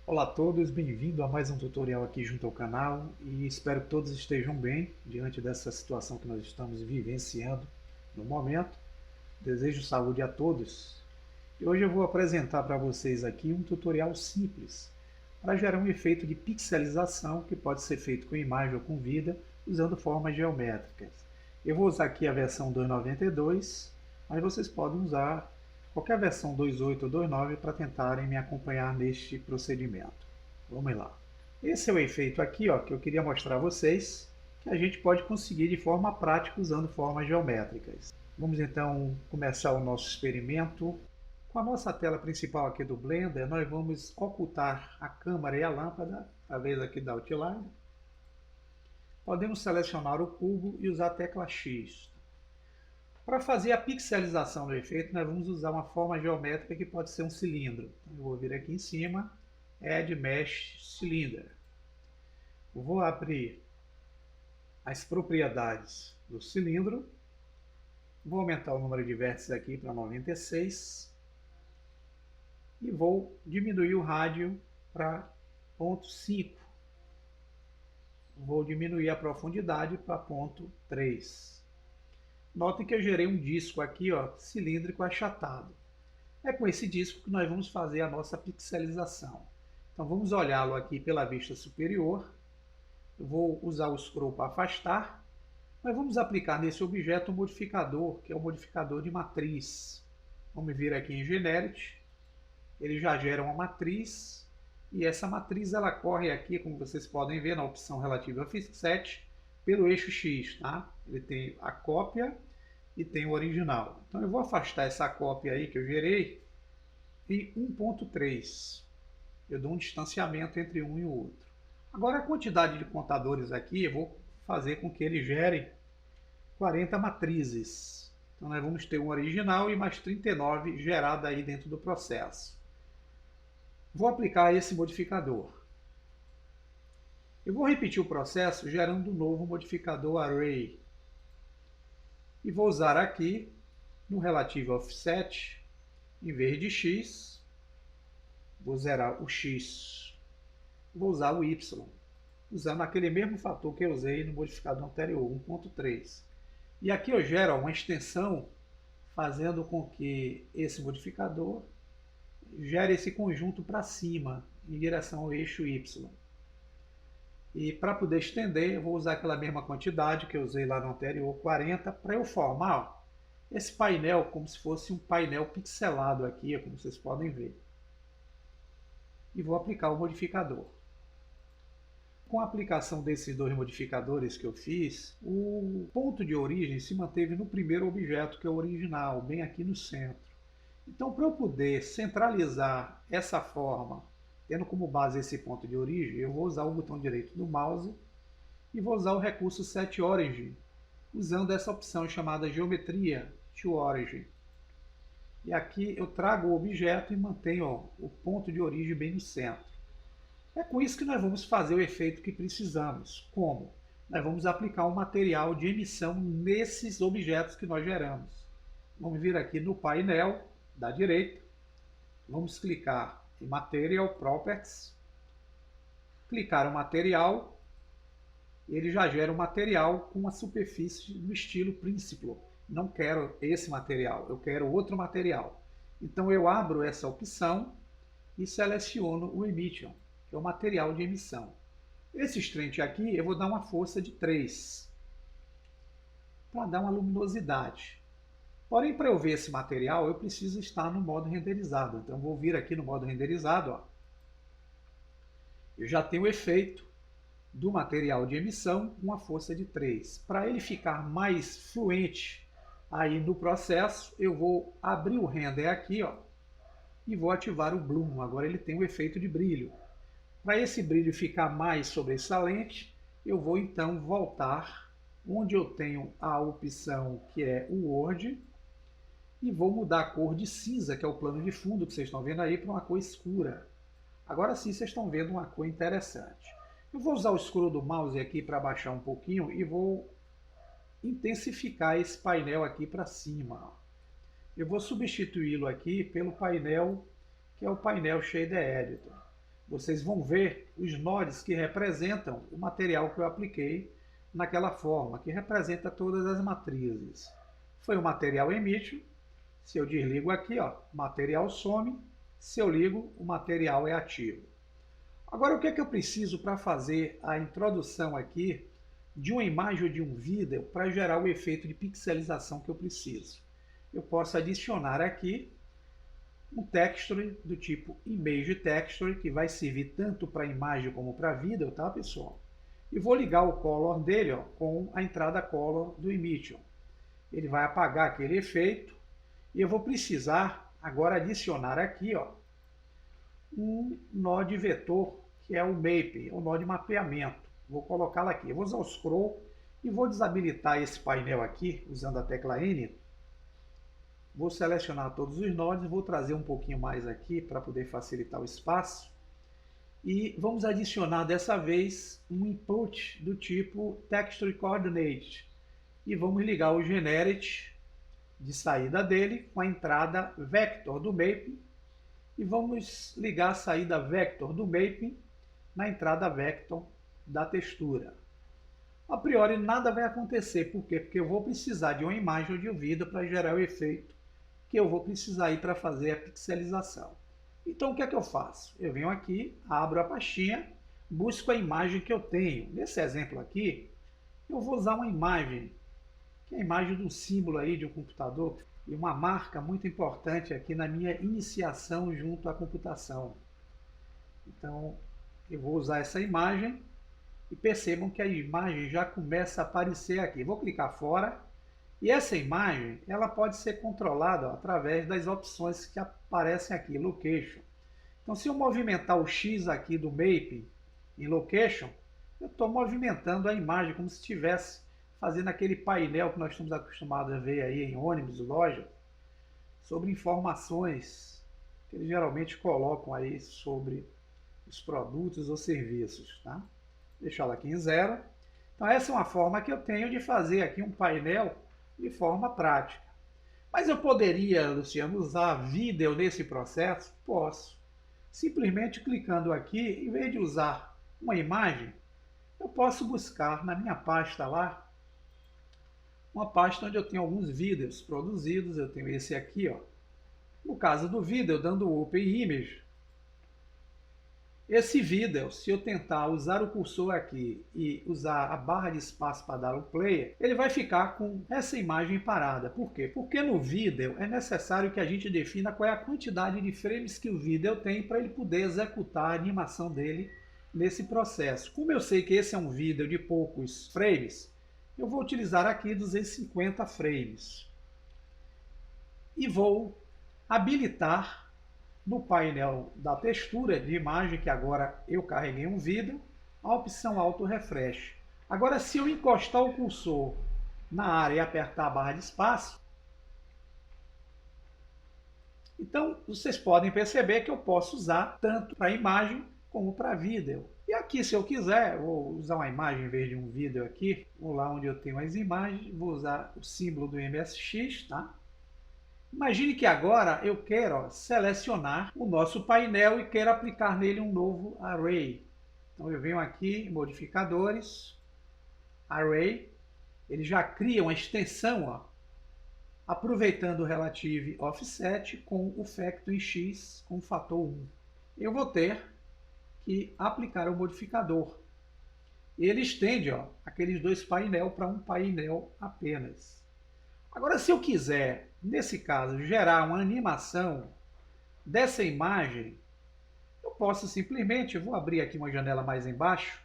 Olá a todos, bem-vindo a mais um tutorial aqui junto ao canal e espero que todos estejam bem diante dessa situação que nós estamos vivenciando no momento. Desejo saúde a todos e hoje eu vou apresentar para vocês aqui um tutorial simples para gerar um efeito de pixelização que pode ser feito com imagem ou com vida usando formas geométricas. Eu vou usar aqui a versão 2.92, mas vocês podem usar qualquer versão 2.8 ou 2.9 para tentarem me acompanhar neste procedimento. Vamos lá. Esse é o efeito aqui, ó, que eu queria mostrar a vocês, que a gente pode conseguir de forma prática usando formas geométricas. Vamos então começar o nosso experimento. Com a nossa tela principal aqui do Blender, nós vamos ocultar a câmera e a lâmpada, através aqui da Outline. Podemos selecionar o cubo e usar a tecla X. Para fazer a pixelização do efeito, nós vamos usar uma forma geométrica que pode ser um cilindro. Então, eu vou vir aqui em cima, Add Mesh Cylinder. Eu vou abrir as propriedades do cilindro. Vou aumentar o número de vértices aqui para 96. E vou diminuir o rádio para 0,5. Vou diminuir a profundidade para 0,3. Notem que eu gerei um disco aqui, ó, cilíndrico achatado. É com esse disco que nós vamos fazer a nossa pixelização. Então vamos olhá-lo aqui pela vista superior. Eu vou usar o scroll para afastar. Mas vamos aplicar nesse objeto um modificador, que é o modificador de matriz. Vamos vir aqui em Generate. Ele já gera uma matriz. E essa matriz ela corre aqui, como vocês podem ver, na opção relativa a Offset, pelo eixo X, tá? Ele tem a cópia e tem o original. Então eu vou afastar essa cópia aí que eu gerei em 1.3. Eu dou um distanciamento entre um e o outro. Agora a quantidade de contadores aqui, eu vou fazer com que ele gere 40 matrizes. Então nós vamos ter um original e mais 39 gerada aí dentro do processo. Vou aplicar esse modificador. Eu vou repetir o processo gerando um novo modificador Array. E vou usar aqui, no relativo Offset, em vez de X, vou zerar o X. Vou usar o Y, usando aquele mesmo fator que eu usei no modificador anterior, 1.3. E aqui eu gero uma extensão, fazendo com que esse modificador gere esse conjunto para cima, em direção ao eixo Y. E para poder estender, eu vou usar aquela mesma quantidade que eu usei lá no anterior, 40, para eu formar ó, esse painel como se fosse um painel pixelado aqui, como vocês podem ver. E vou aplicar o modificador. Com a aplicação desses dois modificadores que eu fiz, o ponto de origem se manteve no primeiro objeto, que é o original, bem aqui no centro. Então, para eu poder centralizar essa forma, tendo como base esse ponto de origem, eu vou usar o botão direito do mouse e vou usar o recurso Set Origin, usando essa opção chamada Geometria to Origin. E aqui eu trago o objeto e mantenho ó, o ponto de origem bem no centro. É com isso que nós vamos fazer o efeito que precisamos. Como? Nós vamos aplicar um material de emissão nesses objetos que nós geramos. Vamos vir aqui no painel da direita, vamos clicar em Material Properties, clicar o material, ele já gera um material com uma superfície no estilo Principal. Não quero esse material, eu quero outro material. Então eu abro essa opção e seleciono o Emission, que é o material de emissão. Esse strength aqui eu vou dar uma força de 3, para dar uma luminosidade. Porém, para eu ver esse material, eu preciso estar no modo renderizado. Então, vou vir aqui no modo renderizado. Ó. Eu já tenho o efeito do material de emissão com uma força de 3. Para ele ficar mais fluente aí no processo, eu vou abrir o render aqui ó, e vou ativar o Bloom. Agora ele tem o efeito de brilho. Para esse brilho ficar mais sobressalente, eu vou então voltar onde eu tenho a opção que é o Word, e vou mudar a cor de cinza, que é o plano de fundo que vocês estão vendo aí, para uma cor escura. Agora sim vocês estão vendo uma cor interessante. Eu vou usar o scroll do mouse aqui para baixar um pouquinho e vou intensificar esse painel aqui para cima. Eu vou substituí-lo aqui pelo painel, que é o painel Shader Editor. vocês vão ver os nodes que representam o material que eu apliquei naquela forma, que representa todas as matrizes. Foi o material emite. Se eu desligo aqui, ó, material some. Se eu ligo, o material é ativo. Agora, o que é que eu preciso para fazer a introdução aqui de uma imagem ou de um vídeo para gerar o efeito de pixelização que eu preciso? Eu posso adicionar aqui um texture do tipo Image Texture, que vai servir tanto para imagem como para vídeo, tá, pessoal? E vou ligar o color dele, ó, com a entrada color do Emission. Ele vai apagar aquele efeito e eu vou precisar agora adicionar aqui, ó, um node vetor, que é o Map, o nó de mapeamento. Vou colocá-lo aqui. Eu vou usar o scroll e vou desabilitar esse painel aqui, usando a tecla N. Vou selecionar todos os nodes, vou trazer um pouquinho mais aqui para poder facilitar o espaço. E vamos adicionar dessa vez um input do tipo Texture Coordinate. E vamos ligar o Generate de saída dele com a entrada Vector do Mapping. E vamos ligar a saída Vector do Mapping na entrada Vector da textura. A priori nada vai acontecer. Por quê? Porque eu vou precisar de uma imagem ou de um vídeo para gerar o efeito que eu vou precisar aí para fazer a pixelização. Então o que é que eu faço? Eu venho aqui, abro a pastinha, busco a imagem que eu tenho. Nesse exemplo aqui, eu vou usar uma imagem, que é a imagem de um símbolo aí de um computador, e uma marca muito importante aqui na minha iniciação junto à computação. Então, eu vou usar essa imagem e percebam que a imagem já começa a aparecer aqui. Vou clicar fora e essa imagem ela pode ser controlada, ó, através das opções que aparecem aqui, Location. Então, se eu movimentar o X aqui do Mapping em Location, eu estou movimentando a imagem como se estivesse fazendo aquele painel que nós estamos acostumados a ver aí em ônibus, loja, sobre informações que eles geralmente colocam aí sobre os produtos ou serviços, tá? Deixá-la aqui em 0. Então essa é uma forma que eu tenho de fazer aqui um painel de forma prática. Mas eu poderia, Luciano, usar vídeo nesse processo? Posso. Simplesmente clicando aqui, em vez de usar uma imagem, eu posso buscar na minha pasta lá, uma pasta onde eu tenho alguns vídeos produzidos. Eu tenho esse aqui, ó. No caso do vídeo, dando Open Image, esse vídeo, se eu tentar usar o cursor aqui e usar a barra de espaço para dar o play, ele vai ficar com essa imagem parada. Por quê? Porque no vídeo é necessário que a gente defina qual é a quantidade de frames que o vídeo tem para ele poder executar a animação dele nesse processo. Como eu sei que esse é um vídeo de poucos frames, eu vou utilizar aqui 250 frames. E vou habilitar no painel da textura de imagem, que agora eu carreguei um vídeo, a opção Auto Refresh. Agora, se eu encostar o cursor na área e apertar a barra de espaço, então vocês podem perceber que eu posso usar tanto para imagem como para vídeo. E aqui, se eu quiser, vou usar uma imagem em vez de um vídeo aqui, vou lá onde eu tenho as imagens, vou usar o símbolo do MSX, tá? Imagine que agora eu quero selecionar o nosso painel e quero aplicar nele um novo array. Então eu venho aqui em modificadores, array, ele já cria uma extensão, ó, aproveitando o relative offset com o factor em x com o fator 1. Eu vou ter que aplicar o modificador. Ele estende, ó, aqueles dois painéis para um painel apenas. Agora, se eu quiser, nesse caso, gerar uma animação dessa imagem, eu posso simplesmente, vou abrir aqui uma janela mais embaixo,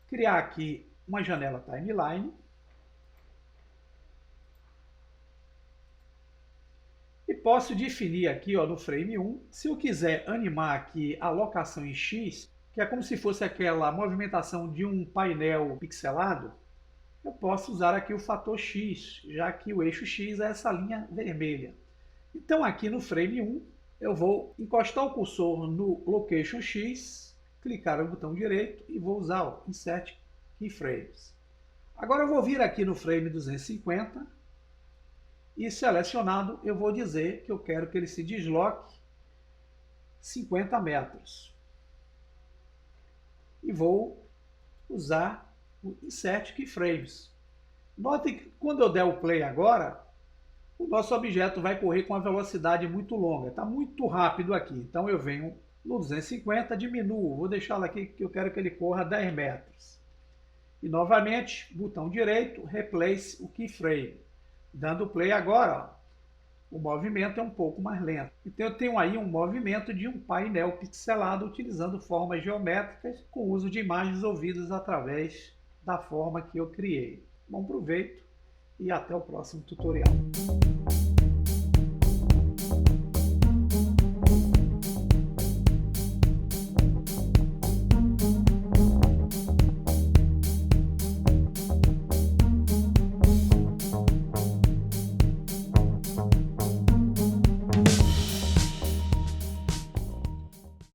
criar aqui uma janela timeline, e posso definir aqui, ó, no frame 1, se eu quiser animar aqui a locação em X, que é como se fosse aquela movimentação de um painel pixelado, eu posso usar aqui o fator X, já que o eixo X é essa linha vermelha. Então aqui no frame 1, eu vou encostar o cursor no Location X, clicar no botão direito e vou usar o Insert Keyframes. Agora eu vou vir aqui no frame 250 e selecionado eu vou dizer que eu quero que ele se desloque 50 metros. e vou usar o Insert Keyframes. Notem que quando eu der o play agora, o nosso objeto vai correr com uma velocidade muito longa. Está muito rápido aqui. Então eu venho no 250, diminuo. Vou deixá-lo aqui que eu quero que ele corra 10 metros. E novamente, botão direito, Replace o Keyframe. Dando play agora, ó, o movimento é um pouco mais lento. Então eu tenho aí um movimento de um painel pixelado utilizando formas geométricas com uso de imagens ouvidas através da forma que eu criei. Bom proveito e até o próximo tutorial.